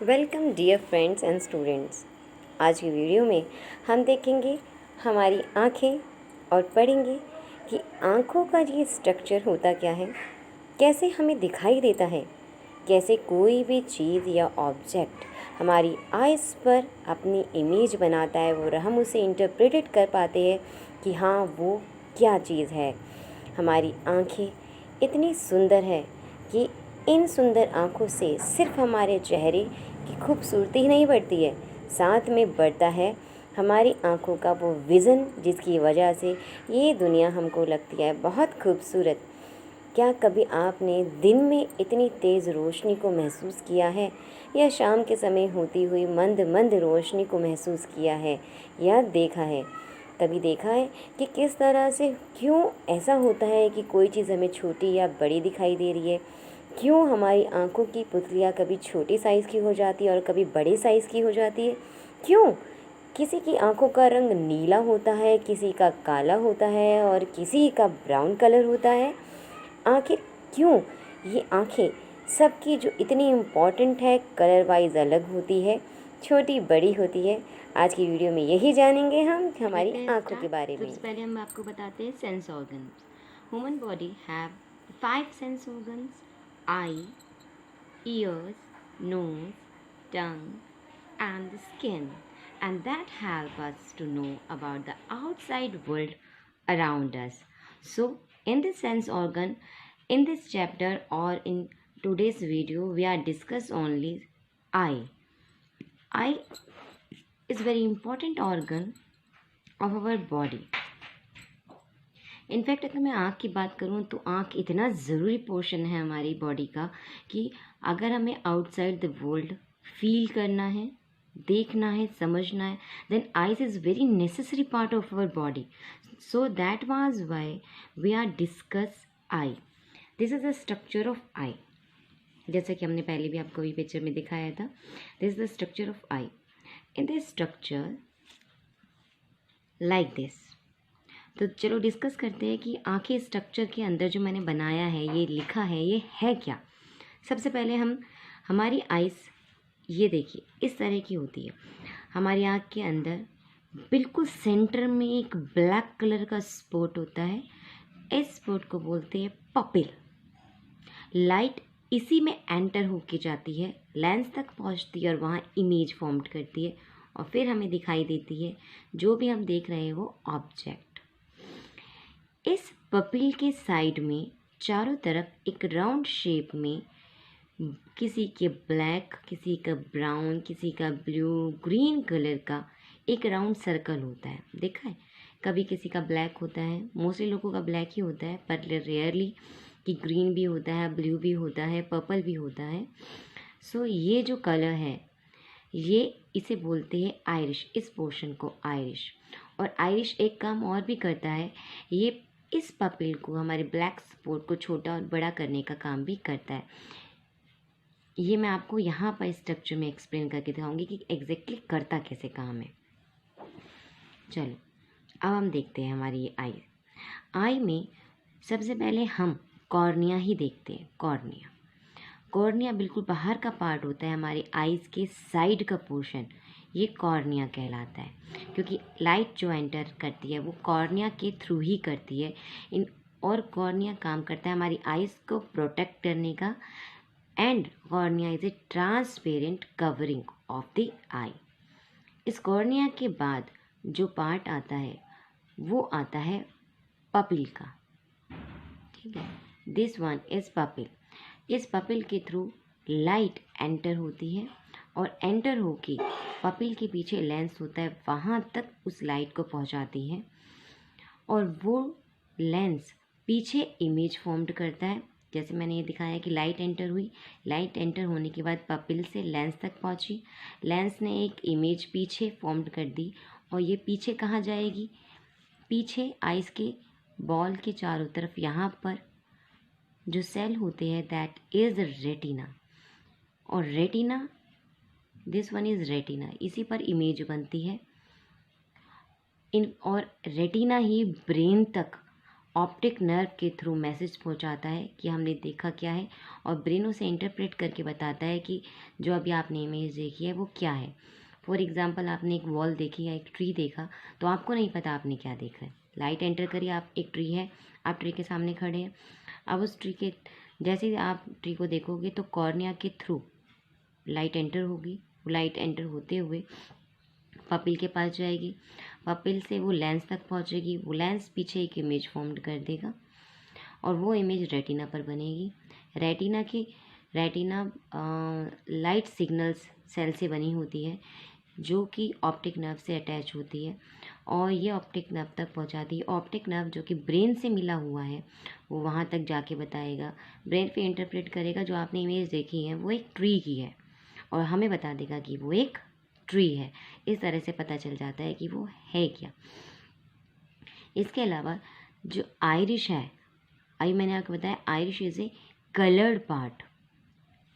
Welcome dear friends and students. आज की video में हम देखेंगे हमारी आँखें और पढ़ेंगे कि आँखों का ये स्ट्रक्चर होता क्या है, कैसे हमें दिखाई देता है, कैसे कोई भी चीज़ या ऑब्जेक्ट हमारी आइज़ पर अपनी इमेज बनाता है और हम उसे इंटरप्रेटेड कर पाते हैं कि हाँ वो क्या चीज़ है। हमारी आँखें इतनी सुंदर है कि इन सुंदर आँखों से सिर्फ हमारे चेहरे की खूबसूरती ही नहीं बढ़ती है, साथ में बढ़ता है हमारी आँखों का वो विज़न, जिसकी वजह से ये दुनिया हमको लगती है बहुत खूबसूरत। क्या कभी आपने दिन में इतनी तेज़ रोशनी को महसूस किया है या शाम के समय होती हुई मंद मंद रोशनी को महसूस किया है या देखा है? कभी देखा है कि किस तरह से क्यों ऐसा होता है कि कोई चीज़ हमें छोटी या बड़ी दिखाई दे रही है? क्यों हमारी आँखों की पुतलियाँ कभी छोटी साइज़ की हो जाती है और कभी बड़े साइज़ की हो जाती है? क्यों किसी की आँखों का रंग नीला होता है, किसी का काला होता है और किसी का ब्राउन कलर होता है? आखिर क्यों ये आँखें सबकी जो इतनी इम्पॉर्टेंट है, कलर वाइज अलग होती है, छोटी बड़ी होती है? आज की वीडियो में यही जानेंगे हम हमारी आँखों के बारे में। सबसे पहले हम आपको बताते हैं sense organs. Human body have 5 sense organs: I, ears, nose, tongue, and the skin, and that help us to know about the outside world around us. So, in this sense organ, in this chapter or in today's video, we are discuss only eye. Eye is very important organ of our body. In fact अगर मैं आँख की बात करूँ तो आँख इतना ज़रूरी पोर्शन है हमारी बॉडी का कि अगर हमें आउटसाइड द वर्ल्ड फील करना है, देखना है, समझना है, then eyes is very necessary part of our body. So that was why we are discuss eye. This is the structure of eye. जैसे कि हमने पहले भी आपको ये पिक्चर में दिखाया था. This is the structure of I. In this structure like this. तो चलो डिस्कस करते हैं कि आँखें स्ट्रक्चर के अंदर जो मैंने बनाया है, ये लिखा है, ये है क्या. सबसे पहले हमारी आइज़ ये देखिए इस तरह की होती है. हमारी आँख के अंदर बिल्कुल सेंटर में एक ब्लैक कलर का स्पॉट होता है. इस स्पॉट को बोलते हैं पपिल. लाइट इसी में एंटर होके जाती है, लेंस तक पहुंचती है और वहाँ इमेज फॉर्म करती है और फिर हमें दिखाई देती है जो भी हम देख रहे हैं वो ऑब्जेक्ट. इस पपिल के साइड में चारों तरफ एक राउंड शेप में किसी के ब्लैक, किसी का ब्राउन, किसी का ब्लू, ग्रीन कलर का एक राउंड सर्कल होता है. देखा है कभी किसी का ब्लैक होता है, मोस्टली लोगों का ब्लैक ही होता है, पर रेयरली कि ग्रीन भी होता है, ब्लू भी होता है, पर्पल भी होता है. सो ये जो कलर है ये इसे बोलते हैं आयरिश. इस पोर्शन को आयरिश. और आयरिश एक काम और भी करता है, ये इस पपिल को, हमारे ब्लैक स्पॉट को छोटा और बड़ा करने का काम भी करता है. ये मैं आपको यहाँ पर स्ट्रक्चर में एक्सप्लेन करके दिखाऊंगी कि एग्जैक्टली करता कैसे काम है. चलो अब हम देखते हैं हमारी ये आई. आई में सबसे पहले हम कॉर्निया ही देखते हैं. कॉर्निया. कॉर्निया बिल्कुल बाहर का पार्ट होता है हमारे आइज़ के साइड का पोर्शन. ये कॉर्निया कहलाता है क्योंकि लाइट जो एंटर करती है वो कॉर्निया के थ्रू ही करती है. और कॉर्निया काम करता है हमारी आइज़ को प्रोटेक्ट करने का. And cornea is a transparent covering of the eye. इस कॉर्निया के बाद जो पार्ट आता है वो आता है पपिल का. ठीक है, दिस वन इज़ पपिल. इस पपिल के थ्रू लाइट एंटर होती है और एंटर होके पपिल के पीछे लेंस होता है, वहाँ तक उस लाइट को पहुँचाती है और वो लेंस पीछे इमेज फॉर्म्ड करता है. जैसे मैंने ये दिखाया कि लाइट एंटर हुई, लाइट एंटर होने के बाद पपिल से लेंस तक पहुँची, लेंस ने एक इमेज पीछे फॉर्म्ड कर दी और ये पीछे कहाँ जाएगी, पीछे आइज़ के बॉल के चारों तरफ यहाँ पर जो सेल होते हैं दैट इज़ रेटिना. और retina, this one is retina, इसी पर इमेज बनती है. और रेटिना ही ब्रेन तक ऑप्टिक नर्व के थ्रू मैसेज पहुंचाता है कि हमने देखा क्या है, और ब्रेन उसे इंटरप्रेट करके बताता है कि जो अभी आपने इमेज देखी है वो क्या है। फॉर एग्जांपल, आपने एक वॉल देखी या एक ट्री देखा, तो आपको नहीं पता आपने क्या देखा है। लाइट एंटर करिए, आप एक ट्री है, आप ट्री के सामने खड़े हैं। अब उस ट्री के जैसे ही आप ट्री को देखोगे तो कॉर्निया के थ्रू लाइट एंटर होगी। लाइट एंटर होते हुए पपिल के पास जाएगी, पपिल से वो लेंस तक पहुंचेगी, वो लेंस पीछे एक इमेज फॉर्म कर देगा और वो इमेज रेटिना पर बनेगी। रेटिना लाइट सिग्नल्स सेल से बनी होती है जो कि ऑप्टिक नर्व से अटैच होती है और ये ऑप्टिक नर्व तक पहुंचाती है। ऑप्टिक नर्व जो कि ब्रेन से मिला हुआ है वो वहाँ तक जाके बताएगा, ब्रेन पे इंटरप्रेट करेगा जो आपने इमेज देखी है वो एक ट्री की है और हमें बता देगा कि वो एक ट्री है। इस तरह से पता चल जाता है कि वो है क्या। इसके अलावा जो आयरिश है, अभी मैंने आपको बताया Irish is a coloured part.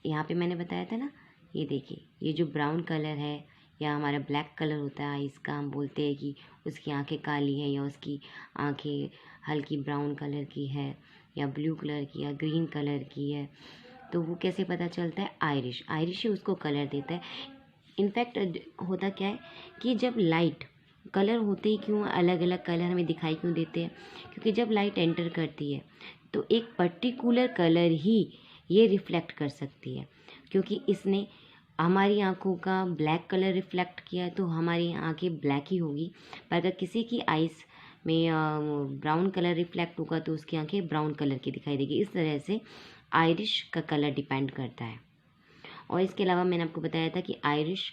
यहाँ पे मैंने बताया था ना, ये देखिए, ये जो ब्राउन कलर है या हमारा ब्लैक कलर होता है आइस का, हम बोलते हैं कि उसकी आंखें काली हैं या उसकी आंखें हल्की ब्राउन कलर की है या ब्लू कलर की या ग्रीन कलर की है। तो वो कैसे पता चलता है? आयरिश ही उसको कलर देता है। इनफैक्ट होता क्या है कि जब लाइट कलर होते ही क्यों अलग अलग कलर हमें दिखाई क्यों देते हैं? क्योंकि जब लाइट एंटर करती है तो एक पर्टिकुलर कलर ही ये रिफ्लेक्ट कर सकती है, क्योंकि इसने हमारी आंखों का ब्लैक कलर रिफ्लेक्ट किया है तो हमारी आंखें ब्लैक ही होगी। पर अगर किसी की आइस में ब्राउन कलर रिफ्लेक्ट होगा तो उसकी आंखें ब्राउन कलर की दिखाई देगी। इस तरह से आइरिश का कलर डिपेंड करता है। और इसके अलावा मैंने आपको बताया था कि आइरिश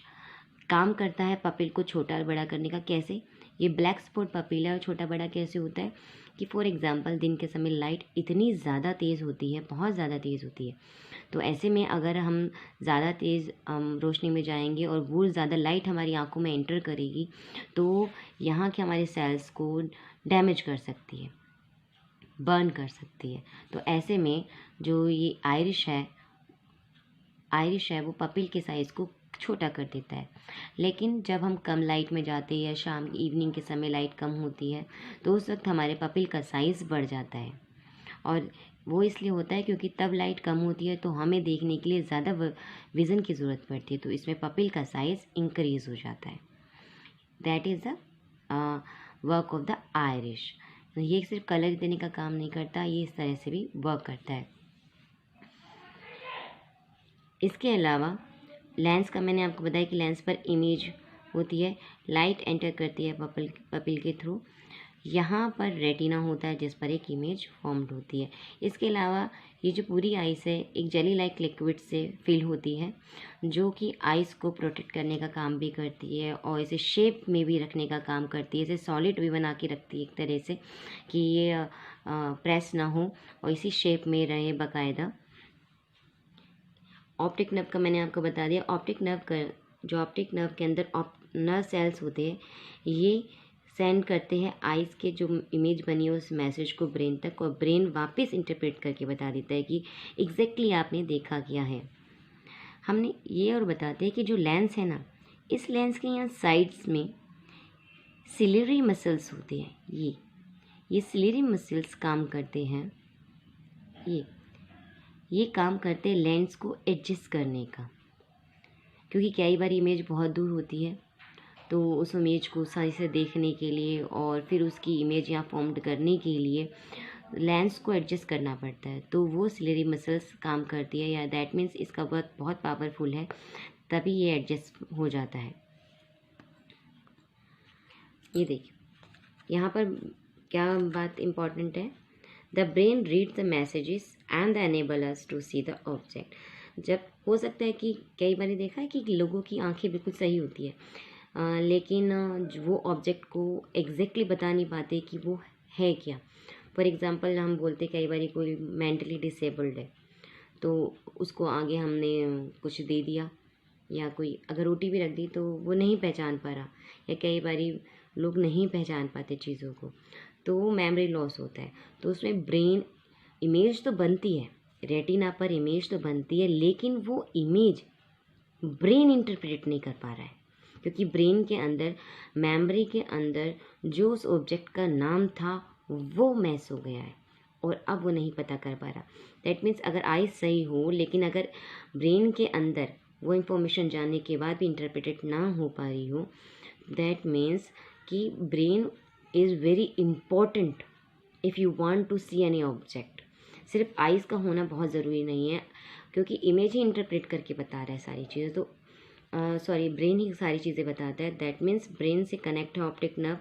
काम करता है पपिल को छोटा और बड़ा करने का। कैसे? ये ब्लैक स्पॉट पपिल है और छोटा बड़ा कैसे होता है कि फॉर एग्जांपल दिन के समय लाइट इतनी ज़्यादा तेज़ होती है, बहुत ज़्यादा तेज़ होती है, तो ऐसे में अगर हम ज़्यादा तेज़ रोशनी में जाएंगे और वो ज़्यादा लाइट हमारी आंखों में एंटर करेगी तो यहाँ के हमारे सेल्स को डैमेज कर सकती है, बर्न कर सकती है। तो ऐसे में जो ये आयरिश है वो पपिल के साइज़ को छोटा कर देता है। लेकिन जब हम कम लाइट में जाते हैं या शाम इवनिंग के समय लाइट कम होती है तो उस वक्त हमारे पपिल का साइज़ बढ़ जाता है, और वो इसलिए होता है क्योंकि तब लाइट कम होती है तो हमें देखने के लिए ज़्यादा विज़न की ज़रूरत पड़ती है, तो इसमें पपिल का साइज़ इंक्रीज़ हो जाता है। That is the work of the Irish. ये सिर्फ कलर देने का काम नहीं करता, ये इस तरह से भी वर्क करता है। इसके अलावा लेंस का मैंने आपको बताया कि लेंस पर इमेज होती है, लाइट एंटर करती है पपिल के थ्रू, यहाँ पर रेटिना होता है जिस पर एक इमेज फॉर्म्ड होती है। इसके अलावा ये जो पूरी आइस है एक जेली लाइक लिक्विड से फिल होती है जो कि आइस को प्रोटेक्ट करने का काम भी करती है और इसे शेप में भी रखने का काम करती है, इसे सॉलिड भी बना के रखती है एक तरह से कि ये प्रेस ना हो और इसी शेप में रहे बाकायदा। ऑप्टिक नर्व का मैंने आपको बता दिया। ऑप्टिक नर्व के अंदर नर्व सेल्स होते हैं, ये सेंड करते हैं आइस के जो इमेज बनी है उस मैसेज को ब्रेन तक, और ब्रेन वापस इंटरप्रेट करके बता देता है कि एग्जैक्टली आपने देखा क्या है। हमने ये और बताते हैं कि जो लेंस है ना, इस लेंस के यहाँ साइड्स में सिलियरी मसल्स होते हैं। ये सिलियरी मसल्स काम करते हैं, ये काम करते हैं लेंस को एडजस्ट करने का, क्योंकि कई बार इमेज बहुत दूर होती है तो उस इमेज को सही से देखने के लिए और फिर उसकी इमेज यहाँ फॉर्म्ड करने के लिए लेंस को एडजस्ट करना पड़ता है, तो वो सिलियरी मसल्स काम करती है, या दैट मीन्स इसका वर्क बहुत पावरफुल है, तभी ये एडजस्ट हो जाता है। ये देखिए यहाँ पर क्या बात इम्पॉर्टेंट है, the brain read the messages and enable us to see the object. जब हो सकता है कि कई बार देखा है कि लोगों की आंखें बिल्कुल सही होती है लेकिन वो ऑब्जेक्ट को एग्जैक्टली बता नहीं पाते कि वो है क्या। फॉर एग्जांपल हम बोलते कई बार कोई मेंटली डिसेबल्ड है तो उसको आगे हमने कुछ दे दिया या कोई अगर रोटी भी रख दी तो वो नहीं पहचान पा रहा, या कई बार लोग नहीं पहचान पाते चीज़ों को, तो वो मेमोरी लॉस होता है। तो उसमें ब्रेन इमेज तो बनती है, रेटिना पर इमेज तो बनती है, लेकिन वो इमेज ब्रेन इंटरप्रेट नहीं कर पा रहा है, क्योंकि ब्रेन के अंदर मेमोरी के अंदर जो उस ऑब्जेक्ट का नाम था वो मैस हो गया है और अब वो नहीं पता कर पा रहा। दैट मीन्स अगर आइज़ सही हो लेकिन अगर ब्रेन के अंदर वो इंफॉर्मेशन जानने के बाद भी इंटरप्रेटेड ना हो पा रही हो, दैट मीन्स कि brain is very important if you want to see any object. सिर्फ आइज़ का होना बहुत ज़रूरी नहीं है, क्योंकि इमेज ही इंटरप्रेट करके बता रहा है सारी चीज़ें। तो सॉरी, ब्रेन ही सारी चीज़ें बताता है। दैट मीन्स ब्रेन से कनेक्ट है ऑप्टिक नर्व,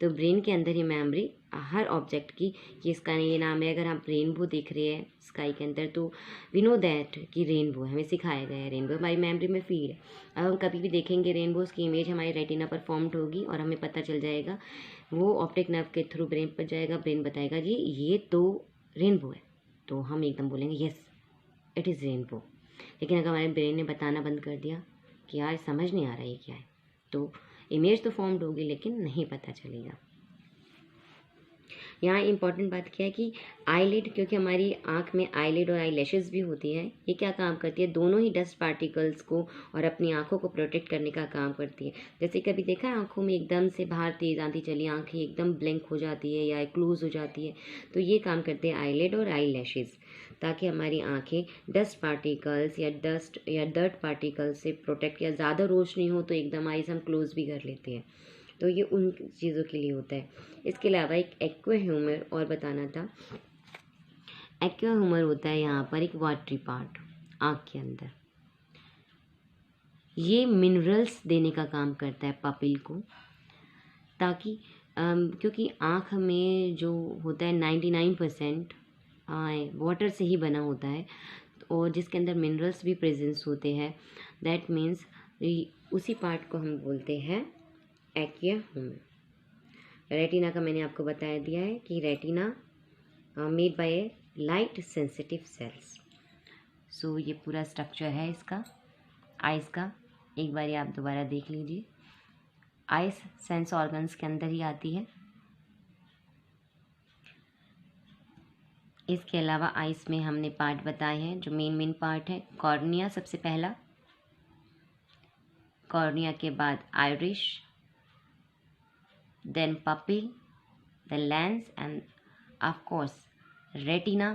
तो ब्रेन के अंदर ही मेमोरी हर ऑब्जेक्ट की, कि इसका ये नाम है। अगर आप रेनबो देख रहे हैं स्काई के अंदर, तो वी नो दैट कि रेनबो हमें सिखाया गया है, रेनबो हमारी मेमोरी में फीड है। अब हम कभी भी देखेंगे रेनबो, उसकी इमेज हमारी रेटिना पर फॉर्म्ड होगी और हमें पता चल जाएगा, वो ऑप्टिक नर्व के थ्रू ब्रेन पर जाएगा, ब्रेन बताएगा जी ये तो रेनबो है, तो हम एकदम बोलेंगे यस इट इज़ रेनबो। लेकिन अगर हमारे ब्रेन ने बताना बंद कर दिया कि यार समझ नहीं आ रहा है क्या है, तो इमेज तो फॉर्म्ड होगी लेकिन नहीं पता चलेगा। यहाँ इम्पॉर्टेंट बात क्या है कि आईलिड, क्योंकि हमारी आँख में आईलिड और आई लैशेज़ भी होती है, ये क्या काम करती है, दोनों ही डस्ट पार्टिकल्स को और अपनी आँखों को प्रोटेक्ट करने का काम करती है। जैसे कभी देखा है आँखों में एकदम से बाहर तेज़ आंधी चली, आँखें एकदम ब्लैंक हो जाती है या क्लोज हो जाती है, तो ये काम करते हैं आईलिड और आई लैशेज़, ताकि हमारी आँखें डस्ट पार्टिकल्स या डस्ट या डर्ट पार्टिकल्स से प्रोटेक्ट, या ज़्यादा रोशनी हो तो एकदम आइज़ हम क्लोज भी कर लेते हैं, तो ये उन चीज़ों के लिए होता है। इसके अलावा एक एक्वा ह्यूमर और बताना था। एक्वा ह्यूमर होता है यहाँ पर एक वाटरी पार्ट आँख के अंदर, ये मिनरल्स देने का काम करता है पपिल को, ताकि क्योंकि आँख में जो होता है 99% वाटर से ही बना होता है, और जिसके अंदर मिनरल्स भी प्रेजेंस होते हैं। दैट मीन्स उसी पार्ट को हम बोलते हैं एक्वा ह्यूमर। रेटिना का मैंने आपको बताया दिया है कि retina made by light sensitive cells. So ये पूरा स्ट्रक्चर है इसका आइज़ का, एक बार आप दोबारा देख लीजिए। आइज़ सेंस ऑर्गन्स के अंदर ही आती है। इसके अलावा आइज़ में हमने पार्ट बताए हैं, जो मेन पार्ट है। कॉर्निया सबसे पहला, कॉर्निया के बाद Irish, then pupil, the lens, and of course retina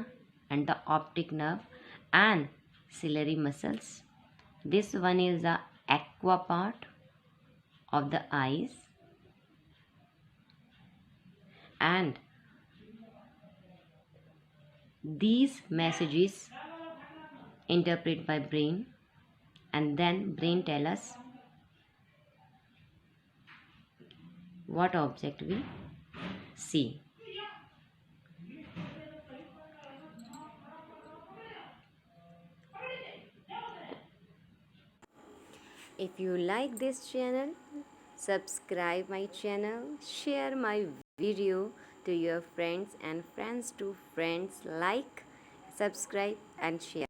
and the optic nerve and ciliary muscles. This one is the aqua part of the eyes, and these messages interpret by brain, and then brain tell us what object we see. If you like this channel, subscribe my channel, share my video to your friends and friends to friends, like, subscribe and share.